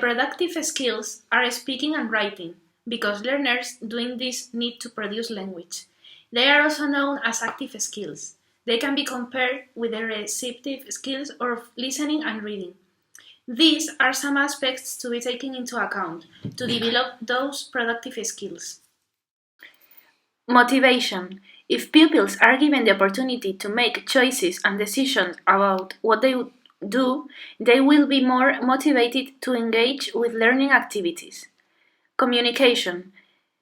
productive skills are speaking and writing, because learners doing this need to produce language. They are also known as active skills. They can be compared with the receptive skills of listening and reading. These are some aspects to be taken into account to develop those productive skills. Motivation. If pupils are given the opportunity to make choices and decisions about what they do, they will be more motivated to engage with learning activities. Communication.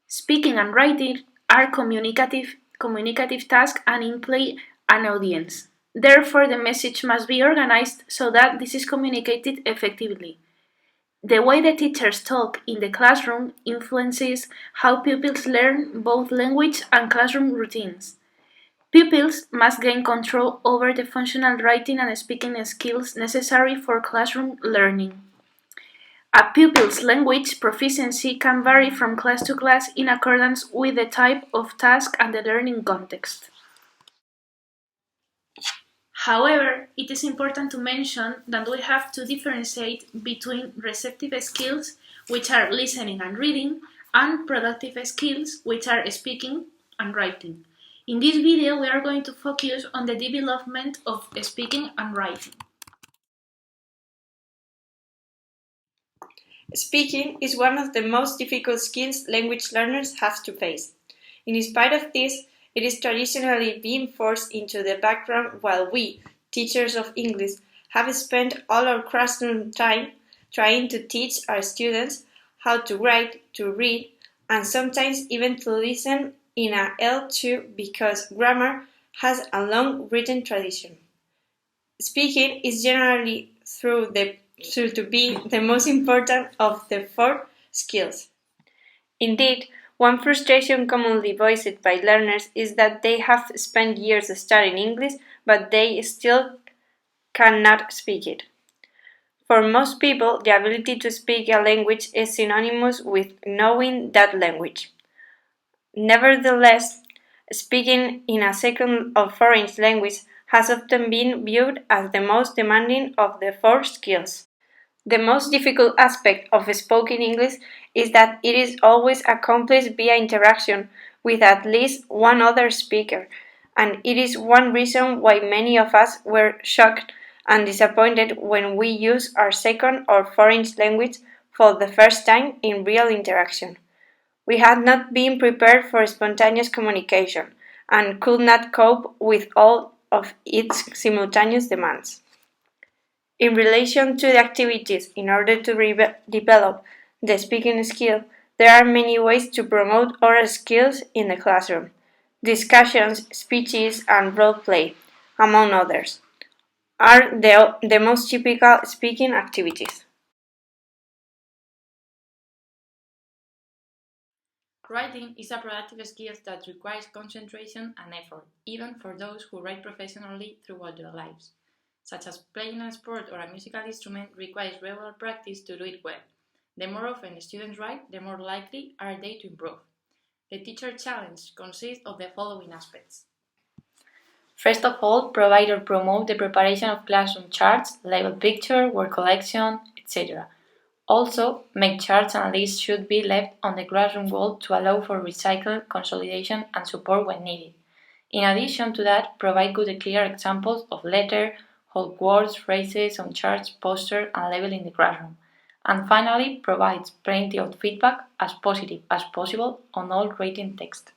Speaking and writing are communicative tasks and imply an audience. Therefore, the message must be organized so that this is communicated effectively. The way the teachers talk in the classroom influences how pupils learn both language and classroom routines. Pupils must gain control over the functional writing and speaking skills necessary for classroom learning. A pupil's language proficiency can vary from class to class in accordance with the type of task and the learning context. However, it is important to mention that we have to differentiate between receptive skills, which are listening and reading, and productive skills, which are speaking and writing. In this video, we are going to focus on the development of speaking and writing. Speaking is one of the most difficult skills language learners have to face. In spite of this, it is traditionally being forced into the background while we, teachers of English, have spent all our classroom time trying to teach our students how to write, to read, and sometimes even to listen in a L2 because grammar has a long written tradition. Speaking is generally through to be the most important of the four skills. Indeed, one frustration commonly voiced by learners is that they have spent years studying English, but they still cannot speak it. For most people, the ability to speak a language is synonymous with knowing that language. Nevertheless, speaking in a second or foreign language has often been viewed as the most demanding of the four skills. The most difficult aspect of spoken English is that it is always accomplished via interaction with at least one other speaker, and it is one reason why many of us were shocked and disappointed when we used our second or foreign language for the first time in real interaction. We had not been prepared for spontaneous communication and could not cope with all of its simultaneous demands. In relation to the activities in order to develop the speaking skill, there are many ways to promote oral skills in the classroom. Discussions, speeches, and role play, among others, are the most typical speaking activities. Writing is a productive skill that requires concentration and effort, even for those who write professionally throughout their lives, such as playing a sport or a musical instrument requires regular practice to do it well. The more often students write, the more likely are they to improve. The teacher challenge consists of the following aspects. First of all, provide or promote the preparation of classroom charts, label picture, word collection, etc. Also, make charts and lists should be left on the classroom wall to allow for recycle, consolidation, and support when needed. In addition to that, provide good and clear examples of letter, whole words, phrases on charts, posters, and label in the classroom. And finally, provides plenty of feedback as positive as possible on all written text.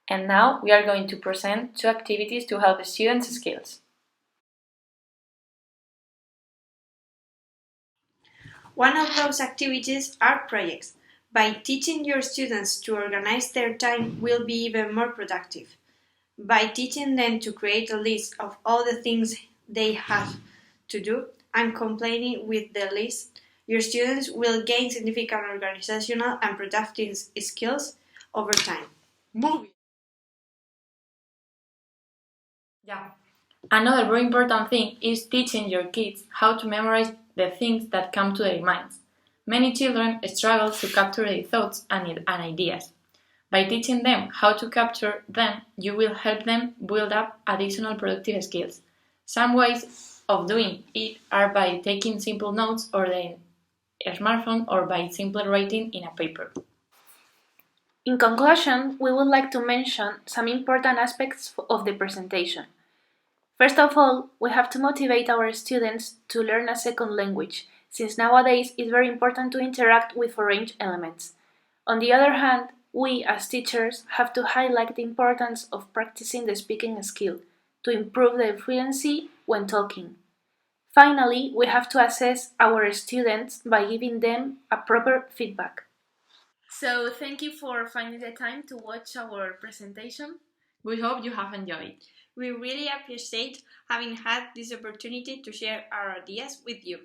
And now we are going to present two activities to help students' skills. One of those activities are projects. By teaching your students to organize their time will be even more productive. By teaching them to create a list of all the things they have to do and completing with the list, your students will gain significant organizational and productive skills over time. Another very important thing is teaching your kids how to memorize the things that come to their minds. Many children struggle to capture their thoughts and ideas. By teaching them how to capture them, you will help them build up additional productive skills. Some ways of doing it are by taking simple notes or the smartphone or by simply writing in a paper. In conclusion, we would like to mention some important aspects of the presentation. First of all, we have to motivate our students to learn a second language, since nowadays it's very important to interact with foreign elements. On the other hand, we, as teachers, have to highlight the importance of practicing the speaking skill to improve the fluency when talking. Finally, we have to assess our students by giving them a proper feedback. So, thank you for finding the time to watch our presentation. We hope you have enjoyed. We really appreciate having had this opportunity to share our ideas with you.